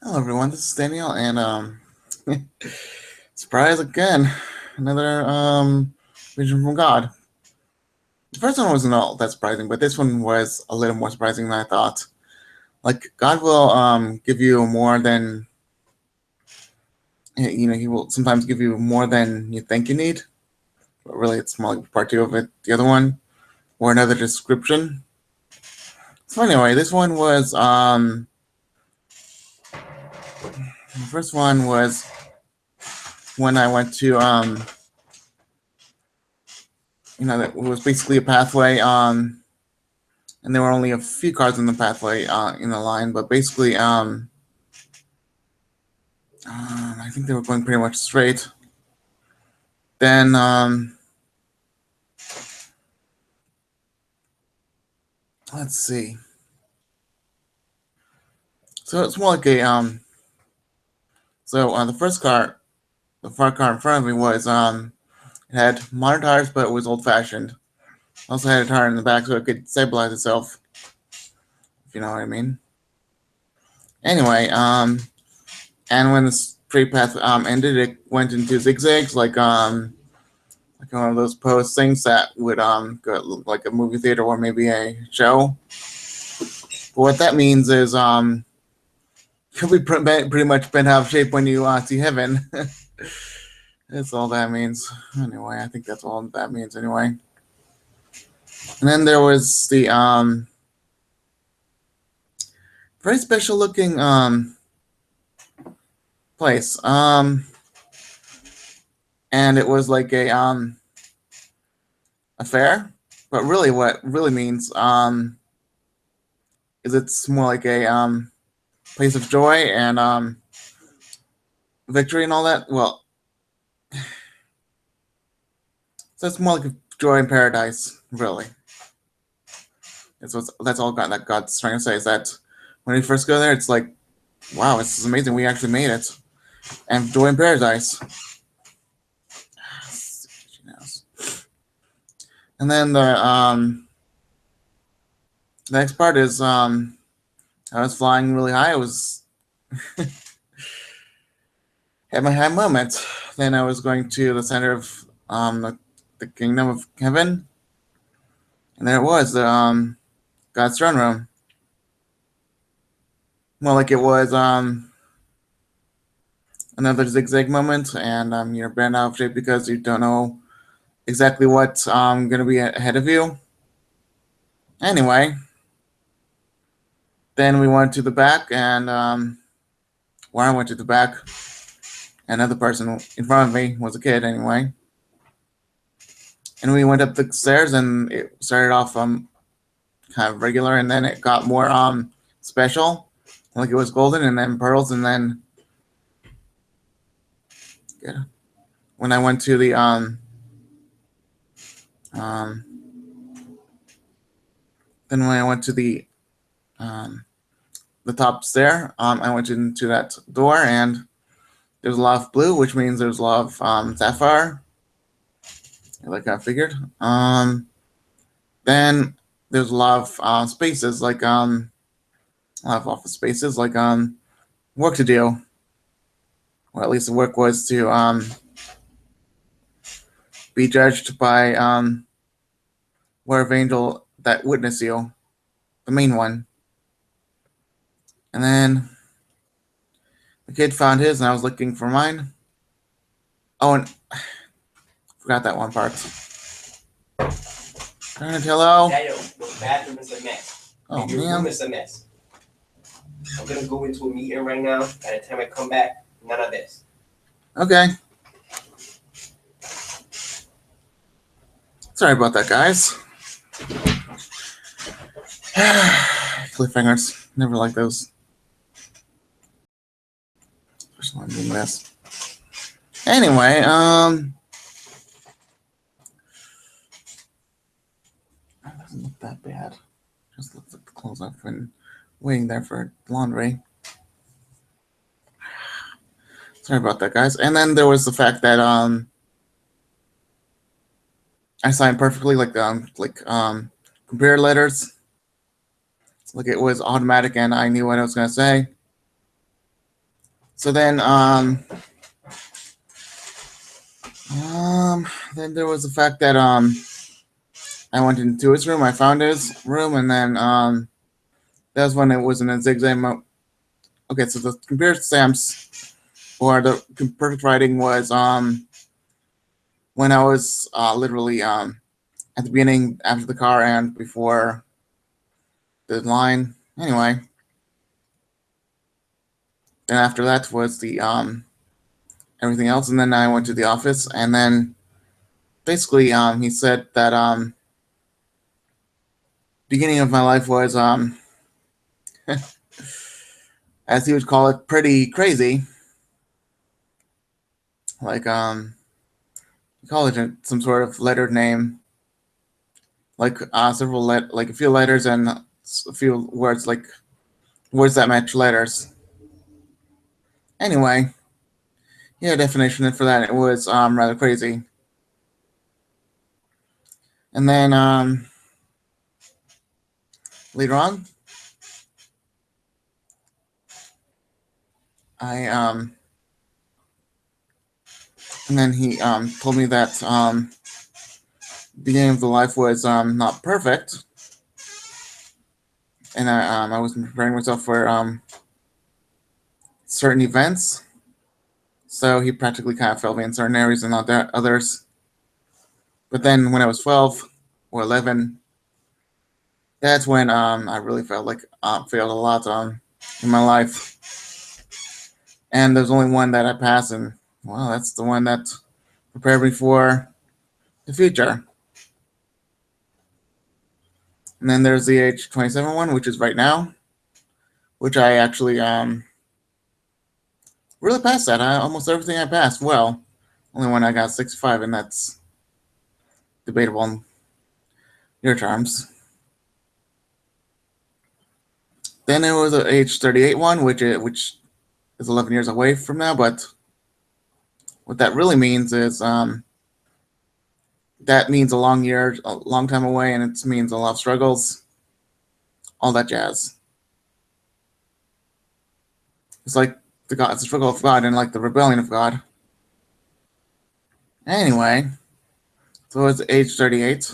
Hello everyone, this is Daniel, and surprise again, another vision from God. The first one wasn't all that surprising, but this one was a little more surprising than I thought. Like, God will give you more than, He will sometimes give you more than you think you need, but really it's more like part two of it, the other one, or another description. So anyway, this one was, the first one was when I went to, that was basically a pathway, and there were only a few cars in the pathway in the line, but basically, I think they were going pretty much straight. Then, let's see. So it's more like a So the first car, the far car in front of me was it had modern tires, but it was old fashioned. Also had a tire in the back so it could stabilize itself, if you know what I mean. Anyway, and when the straight path ended, it went into zigzags like one of those post things that would go like a movie theater or maybe a show. But what that means is you'll be pretty much bent out of shape when you see heaven. That's all that means. Anyway, I think that's all that means anyway. And then there was the very special looking place. And it was like a fair, but really what really means is it's more like a place of joy and victory and all that. Well, so it's more like a joy in paradise, really. That's all that God's trying to say, is that when we first go there, it's like, wow, this is amazing. We actually made it, and joy in paradise. And then the next part is I was flying really high. I was had my high moment. Then I was going to the center of the kingdom of heaven, and there it was, the God's throne room. Well, like it was another zigzag moment, and you're bent out of shape because you don't know exactly what's going to be ahead of you. Anyway, then we went to the back, and where I went to the back, another person in front of me was a kid anyway. And we went up the stairs, and it started off kind of regular, and then it got more special, like it was golden, and then pearls, and then when I went to the then when I went to the top stair, I went into that door, and there's a lot of blue, which means there's a lot of sapphire, like I figured. Then there's a lot of spaces, like a lot of office spaces, like work to do. Or at least the work was to be judged by word of angel that witness you, the main one. And then the kid found his, and I was looking for mine. Oh, and forgot that one part. Hello? Daniel, the bathroom is a mess. Oh, and your man. room is a mess. I'm gonna go into a meeting right now. By the time I come back, none of this. Okay. Sorry about that, guys. Cliffhangers. Never like those. Especially when I'm doing this. Anyway, that doesn't look that bad. Just looks like the clothes I've been waiting there for laundry. Sorry about that, guys. And then there was the fact that I signed perfectly, like computer letters. Like it was automatic, and I knew what I was gonna say. So then there was the fact that I went into his room. I found his room, and then that was when it was in a zigzag mode. Okay, so the computer stamps or the perfect writing was when I was literally at the beginning, after the car, and before the line. Anyway, then after that was the everything else, and then I went to the office, and then basically he said that beginning of my life was as he would call it, pretty crazy. Like call it some sort of lettered name, like several like a few letters and a few words, like words that match letters. Anyway, yeah, definition for that, it was rather crazy. And then later on, I and then he told me that the beginning of the life was not perfect, and I was preparing myself for certain events. So he practically kind of failed me in certain areas and not others. But then when I was 12 or 11, that's when I really felt like failed a lot in my life. And there's only one that I passed, and well, that's the one that prepared me for the future. And then there's the age 27 one, which is right now, which I actually really passed that. Almost everything I passed well. Only one I got 65, and that's debatable in your terms. Then there was the age 38 one, which is 11 years away from now. But what that really means is that means a long time away, and it means a lot of struggles, all that jazz. It's like it's the struggle of God and like the rebellion of God. Anyway, so it's age 38,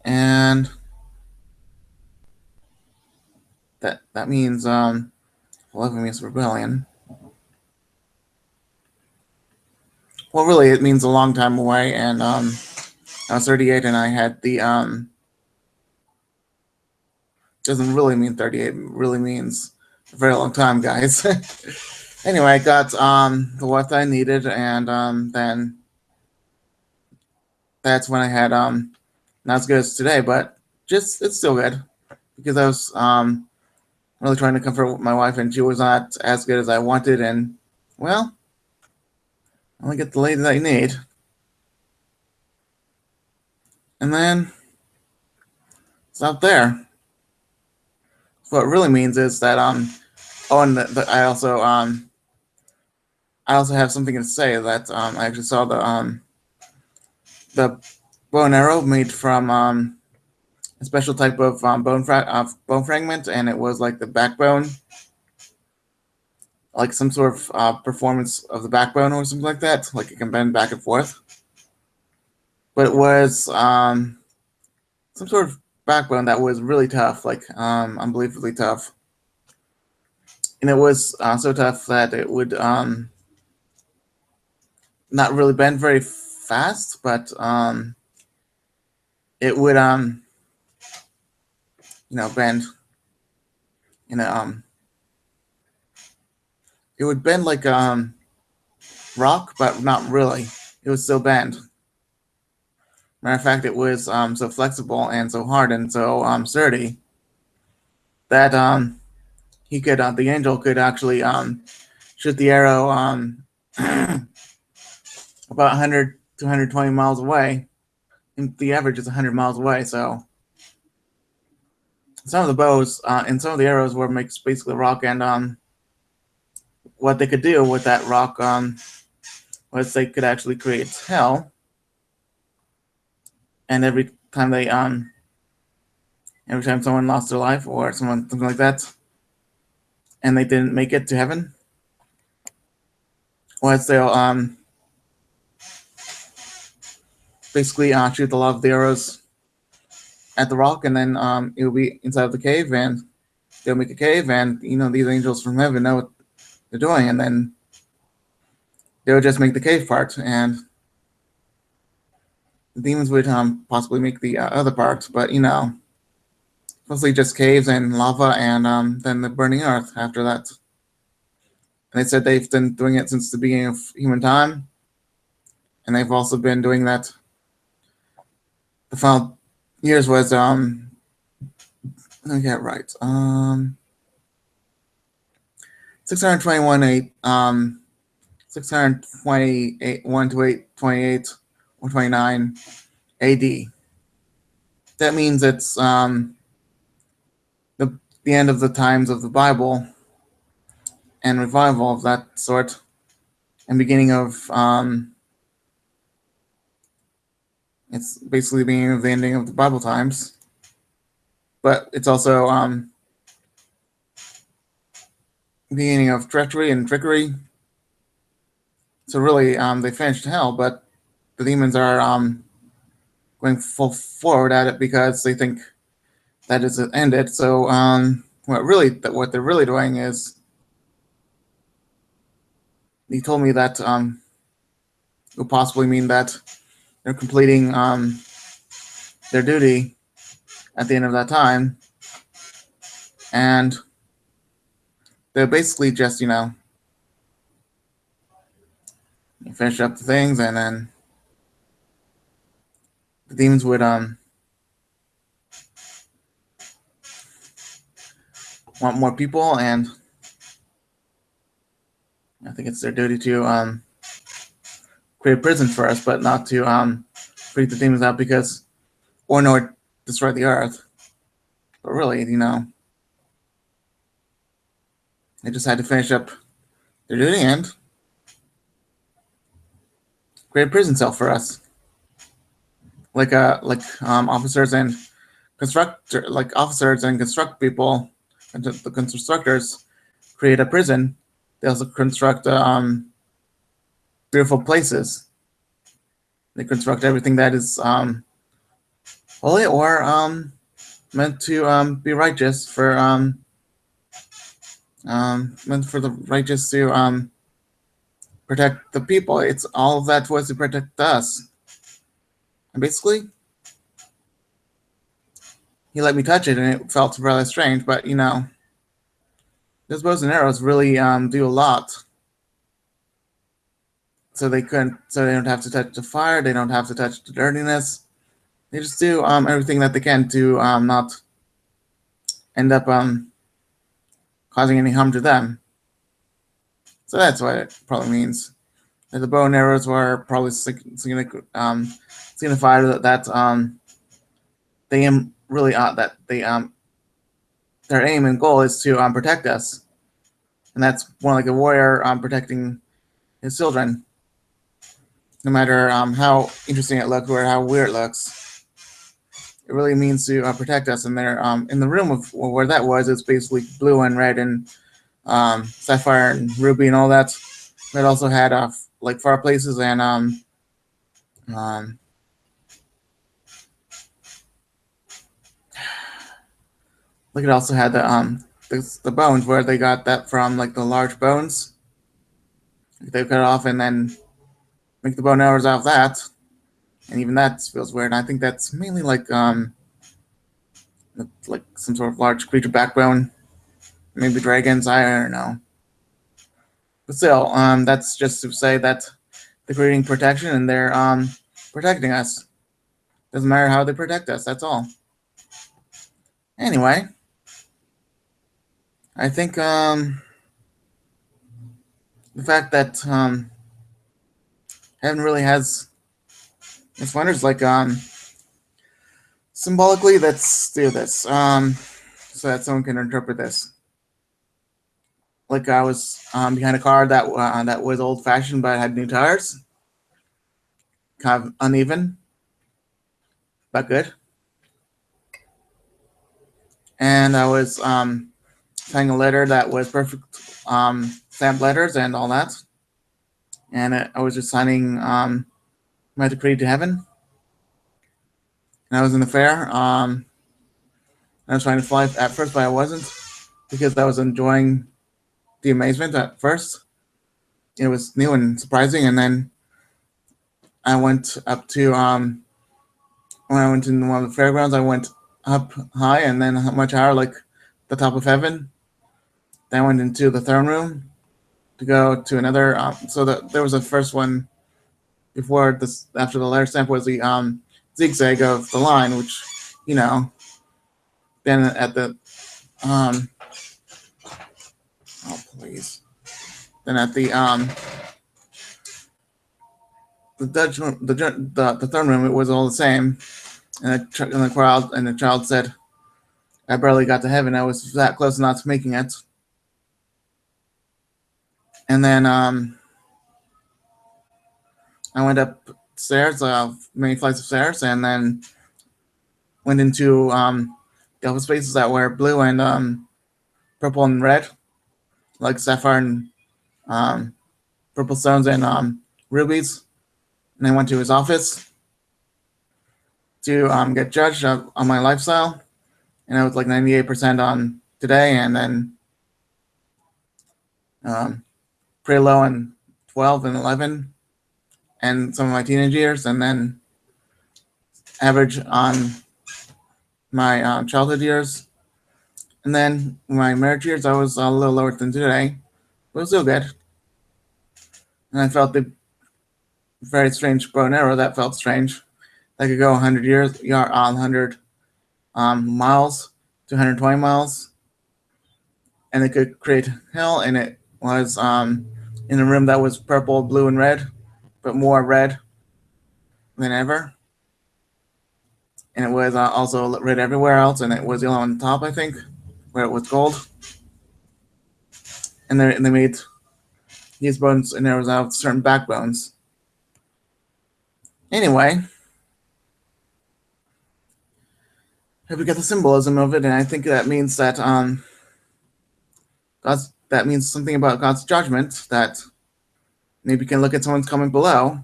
and that means 11 means rebellion. Well, really, it means a long time away, and I was 38, and I had the doesn't really mean 38. It really means a very long time, guys. Anyway, I got the what I needed, and then that's when I had not as good as today, but just it's still good because I was really trying to comfort my wife, and she was not as good as I wanted, and well, I only get the lady that I need. And then it's out there. So what it really means is that oh, and I also have something to say that I actually saw the bow and arrow made from a special type of bone fragment, and it was like the backbone, like some sort of performance of the backbone or something like that, like it can bend back and forth. But it was some sort of backbone that was really tough, like unbelievably tough, and it was so tough that it would not really bend very fast, but it would bend, you know it would bend like rock, but not really. It would still bend. Matter of fact, it was so flexible and so hard and so sturdy that the angel could actually shoot the arrow about 100 to 120 miles away. And the average is 100 miles away. So some of the bows and some of the arrows were makes basically rock, and what they could do with that rock was they could actually create hell. And every time they every time someone lost their life or something like that, and they didn't make it to heaven, was they'll basically shoot a lot of the arrows at the rock, and then it'll be inside of the cave, and they'll make a cave, and these angels from heaven know what they're doing, and then they'll just make the cave part, and the demons would possibly make the other part, but mostly just caves and lava, and then the burning earth after that. And they said they've been doing it since the beginning of human time, and they've also been doing that. The final years was let me get it right. 621 628 1 to 828 or 29 AD. That means it's the end of the times of the Bible and revival of that sort, and beginning of it's basically the beginning of the ending of the Bible times, but it's also beginning of treachery and trickery. So really, they finished hell, but the demons are going full forward at it because they think that is ended. So what they're really doing is, he told me that it will possibly mean that they're completing their duty at the end of that time, and they're basically just finish up the things, and then the demons would want more people, and I think it's their duty to create prisons for us, but not to freak the demons out nor destroy the earth. But really, they just had to finish up their duty and create a prison cell for us, like officers and construct people, and the constructors create a prison. They also construct beautiful places. They construct everything that is holy or meant to be righteous meant for the righteous to protect the people. It's all of that was to protect us. And basically, he let me touch it, and it felt rather strange. But those bows and arrows really do a lot. So they don't have to touch the fire. They don't have to touch the dirtiness. They just do everything that they can to not end up causing any harm to them. So that's what it probably means. That the bow and arrows were probably signified that they aim really that they their aim and goal is to protect us, and that's more like a warrior protecting his children, no matter how interesting it looks or how weird it looks. It really means to protect us. And they're in the room of where that was, it's basically blue and red and sapphire and ruby and all that. It also had like fireplaces and like it also had the bones where they got that from, like the large bones. They cut it off and then make the bone arrows out of that, and even that feels weird. I think that's mainly like some sort of large creature backbone, maybe dragons. I don't know. But still, that's just to say that they're creating protection and they're protecting us. Doesn't matter how they protect us. That's all. Anyway, I think the fact that heaven really has its wonders, like symbolically. Let's do this so that someone can interpret this. Like I was behind a car that was old fashioned but had new tires, kind of uneven, but good. and I was signing a letter that was perfect stamp letters and all that, and I was just signing my decree to heaven. And I was in the fair. I was trying to fly at first, but I wasn't because I was enjoying the amazement at first. It was new and surprising, and then I went up to when I went to one of the fairgrounds, I went up high and then much higher, like the top of heaven. Then I went into the throne room to go to another. So there was a first one before this. After the letter stamp was the zigzag of the line, which you know. Then at the oh please. Then at the throne room, it was all the same. And the crowd and the child said, "I barely got to heaven. I was that close not to making it." And then I went upstairs, many flights of stairs, and then went into the other spaces that were blue and purple and red, like sapphire and um, purple stones and rubies. And I went to his office to get judged on my lifestyle, and I was like 98% on today, and then um, pretty low on 12 and 11, and some of my teenage years, and then average on my childhood years, and then my marriage years I was a little lower than today, but it was still good. And I felt the very strange bow and arrow that felt strange. I could go 100 years, 100 miles to 120 miles, and it could create hell. And it was in a room that was purple, blue, and red, but more red than ever. And it was also red everywhere else, and it was yellow on the top, I think, where it was gold. And they made these bones, and there was certain backbones. Anyway, we get the symbolism of it, and I think that means that that means something about God's judgment that maybe you can look at someone's comment below,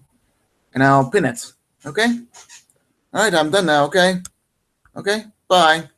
and I'll pin it. Okay? All right, I'm done now. Okay? Okay? Bye.